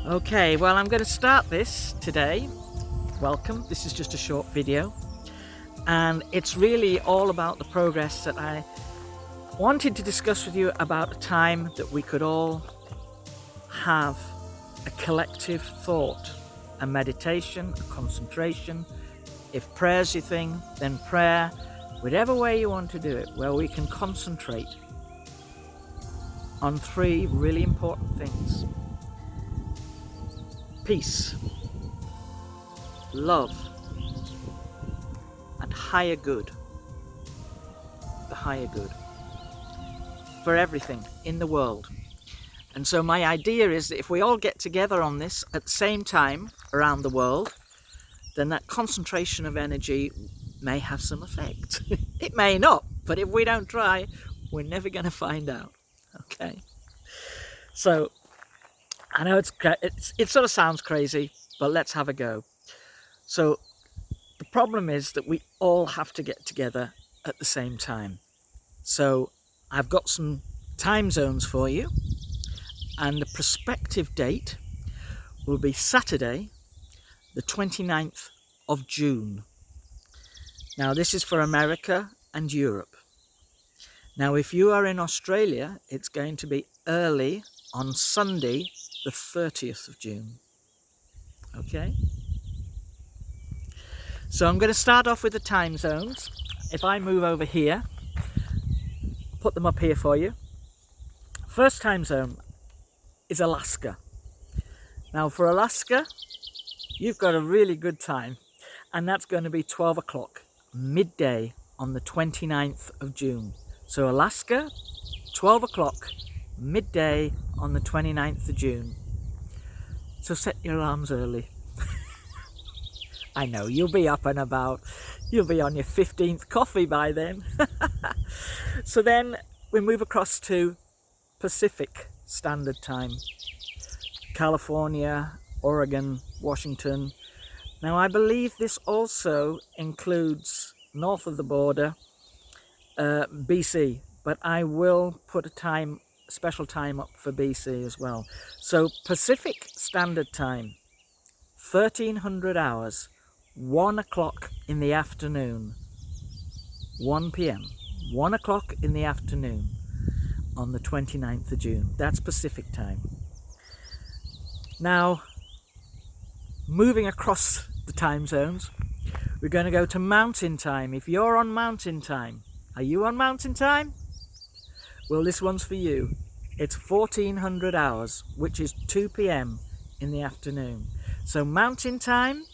Okay, well, I'm going to start this today. Welcome. This is just a short video, and it's really all about the progress that I wanted to discuss with you about a time that we could all have a collective thought, a meditation, a concentration. If prayer's your thing, then prayer, whatever way you want to do it, where we can concentrate on three really important things: peace, love, and higher good. The higher good for everything in the world. And so my idea is that if we all get together on this at the same time around the world, then that concentration of energy may have some effect. It may not, but if we don't try, we're never going to find out. Okay? So I know it sort of sounds crazy, but let's have a go. So the problem is that we all have to get together at the same time. So I've got some time zones for you, and the prospective date will be Saturday, the 29th of June. Now this is for America and Europe. Now if you are in Australia, it's going to be early on Sunday, the 30th of June. Okay? So I'm going to start off with the time zones. If I move over here, put them up here for you. First time zone is Alaska. Now for Alaska, you've got a really good time, and that's going to be 12 o'clock, midday on the 29th of June. So Alaska, 12 o'clock, midday on the 29th of June. So set your alarms early. I know, you'll be up and about. You'll be on your 15th coffee by then. So then we move across to Pacific Standard Time. California, Oregon, Washington. Now I believe this also includes north of the border, BC, but I will put a special time up for BC as well. So Pacific Standard Time, 1300 hours, 1 o'clock in the afternoon, 1 p.m, 1 o'clock in the afternoon on the 29th of June. That's Pacific time. Now, moving across the time zones, we're going to go to Mountain Time. If you're on Mountain Time, are you on Mountain Time? Well, this one's for you. It's 1400 hours, which is 2 p.m. in the afternoon. So Mountain Time,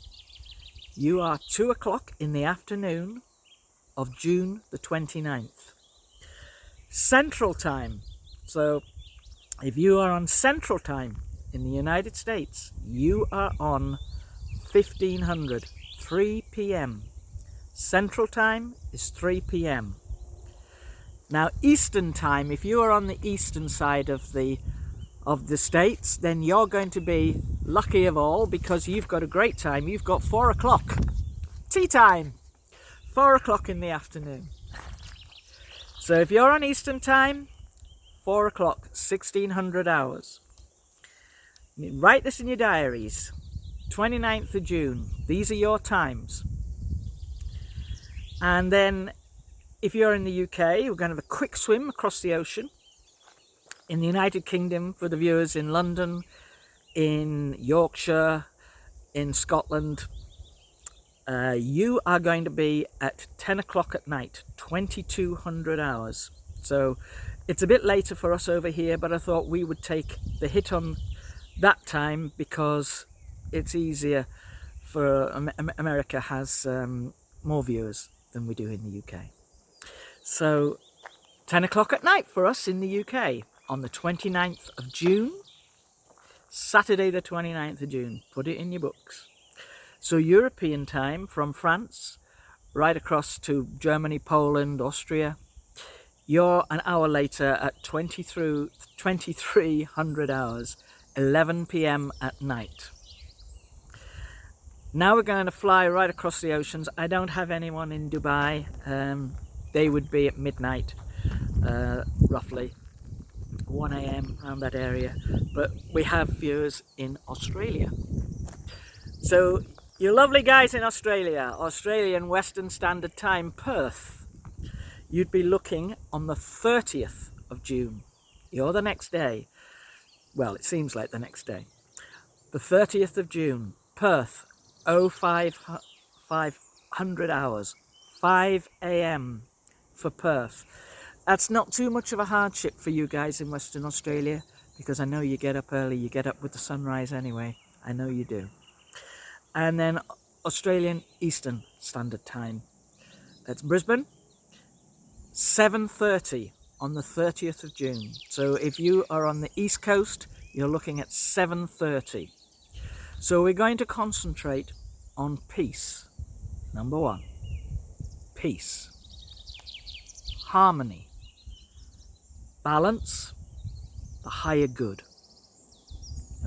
you are 2 o'clock in the afternoon of June the 29th. Central Time. So if you are on Central Time in the United States, you are on 1500, 3 p.m. Central Time is 3 p.m. Now Eastern Time, if you are on the eastern side of the States, then you're going to be lucky of all, because you've got a great time. You've got 4 o'clock. Tea time. 4 o'clock in the afternoon. So if you're on Eastern Time, 4 o'clock, 1600 hours. Write this in your diaries. 29th of June. These are your times. And then if you're in the UK, we're going to have a quick swim across the ocean. In the United Kingdom, for the viewers in London, in Yorkshire, in Scotland, you are going to be at 10 o'clock at night, 2200 hours. So it's a bit later for us over here, but I thought we would take the hit on that time because it's easier for America has more viewers than we do in the UK. So 10 o'clock at night for us in the UK on the 29th of June, Saturday the 29th of June. Put it in your books. So European time from France right across to Germany, Poland, Austria, you're an hour later at 2300 hours, 11 p.m. at night. Now we're going to fly right across the oceans. I don't have anyone in Dubai. They would be at midnight, roughly. 1 a.m. around that area, but we have viewers in Australia. So you lovely guys in Australia, Australian Western Standard Time, Perth, you'd be looking on the 30th of June. You're the next day. Well, it seems like the next day. The 30th of June, Perth, 0500 hours, 5 a.m. for Perth. That's not too much of a hardship for you guys in Western Australia, because I know you get up early, you get up with the sunrise anyway. I know you do. And then Australian Eastern Standard Time. That's Brisbane, 7:30 on the 30th of June. So if you are on the East Coast, you're looking at 7:30. So we're going to concentrate on peace. Number one, peace, harmony, balance, the higher good.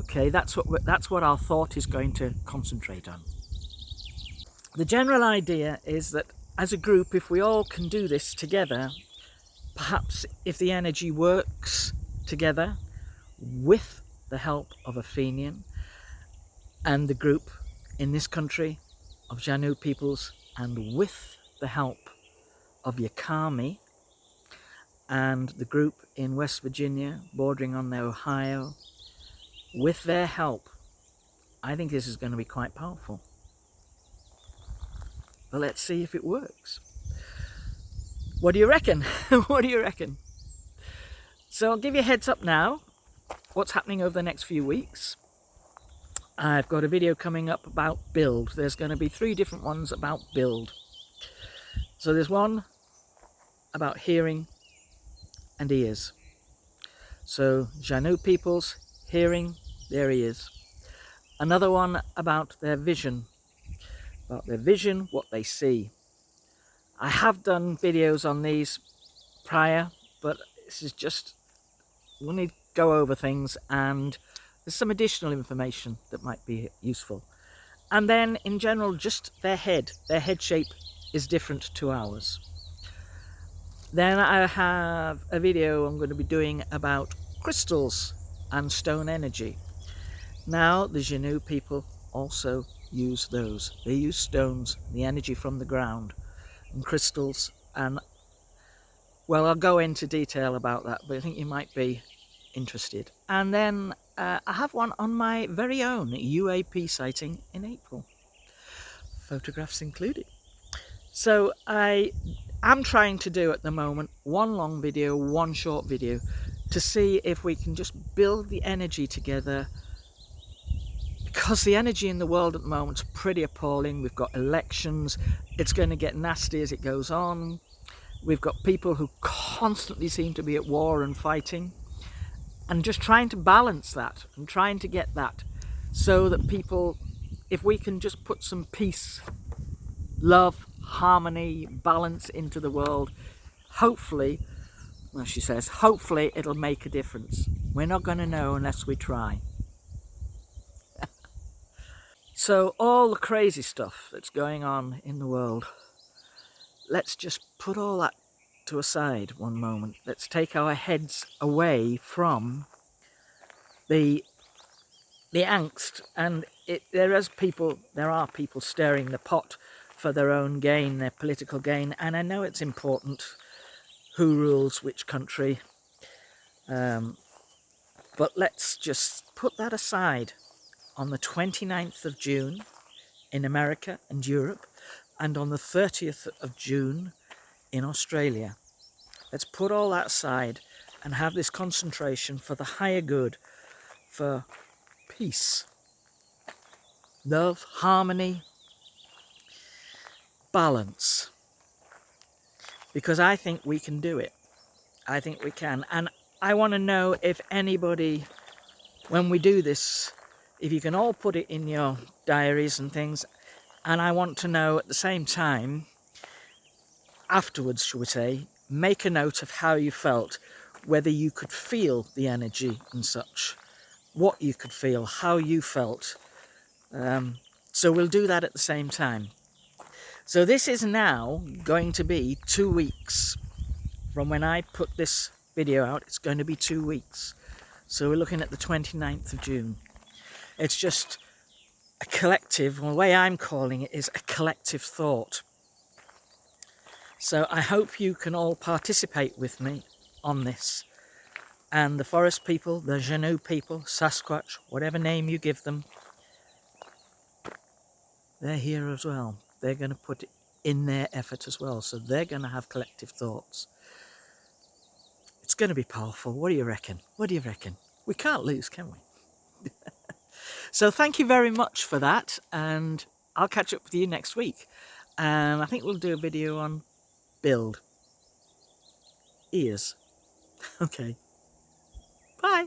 Okay, that's what our thought is going to concentrate on. The general idea is that as a group, if we all can do this together, perhaps if the energy works together with the help of a Fenian and the group in this country of Janu peoples, and with the help of Yakami and the group in West Virginia bordering on the Ohio, with their help, I think this is going to be quite powerful. But let's see if it works. What do you reckon? What do you reckon? So I'll give you a heads up now what's happening over the next few weeks. I've got a video coming up about build. There's going to be 3 different ones about build. So there's one about hearing and ears. So Janu peoples, hearing, their ears. Another one about their vision. About their vision, what they see. I have done videos on these prior, but this is just, we'll need to go over things, and there's some additional information that might be useful. And then in general, just their head shape is different to ours. Then I have a video I'm going to be doing about crystals and stone energy. Now the Janu people also use those. They use stones, the energy from the ground, and crystals, and well, I'll go into detail about that, but I think you might be interested. And then I have one on my very own UAP sighting in April, photographs included. So I am trying to do at the moment 1 long video, 1 short video, to see if we can just build the energy together, because the energy in the world at the moment is pretty appalling. We've got elections, it's going to get nasty as it goes on. We've got people who constantly seem to be at war and fighting, and just trying to balance that and trying to get that so that people, if we can just put some peace, love, harmony, balance into the world, hopefully, well, she says, hopefully it'll make a difference. We're not going to know unless we try. So all the crazy stuff that's going on in the world, let's just put all that to a side one moment. Let's take our heads away from the angst, and there are people stirring the pot for their own gain, their political gain, and I know it's important who rules which country, but let's just put that aside. On the 29th of June in America and Europe, and on the 30th of June in Australia. Let's put all that aside and have this concentration for the higher good, for peace, love, harmony, balance. Because I think we can do it. I think we can. And I want to know if anybody, when we do this, if you can all put it in your diaries and things, and I want to know at the same time, afterwards, shall we say, make a note of how you felt, whether you could feel the energy and such, what you could feel, how you felt. So we'll do that at the same time. So this is now going to be 2 weeks from when I put this video out, it's going to be 2 weeks. So we're looking at the 29th of June. It's just a collective, well, the way I'm calling it is a collective thought. So I hope you can all participate with me on this. And the forest people, the Genu people, Sasquatch, whatever name you give them, they're here as well. They're going to put in their effort as well. So they're going to have collective thoughts. It's going to be powerful. What do you reckon? What do you reckon? We can't lose, can we? So thank you very much for that. And I'll catch up with you next week. And I think we'll do a video on build. Ears. Okay. Bye.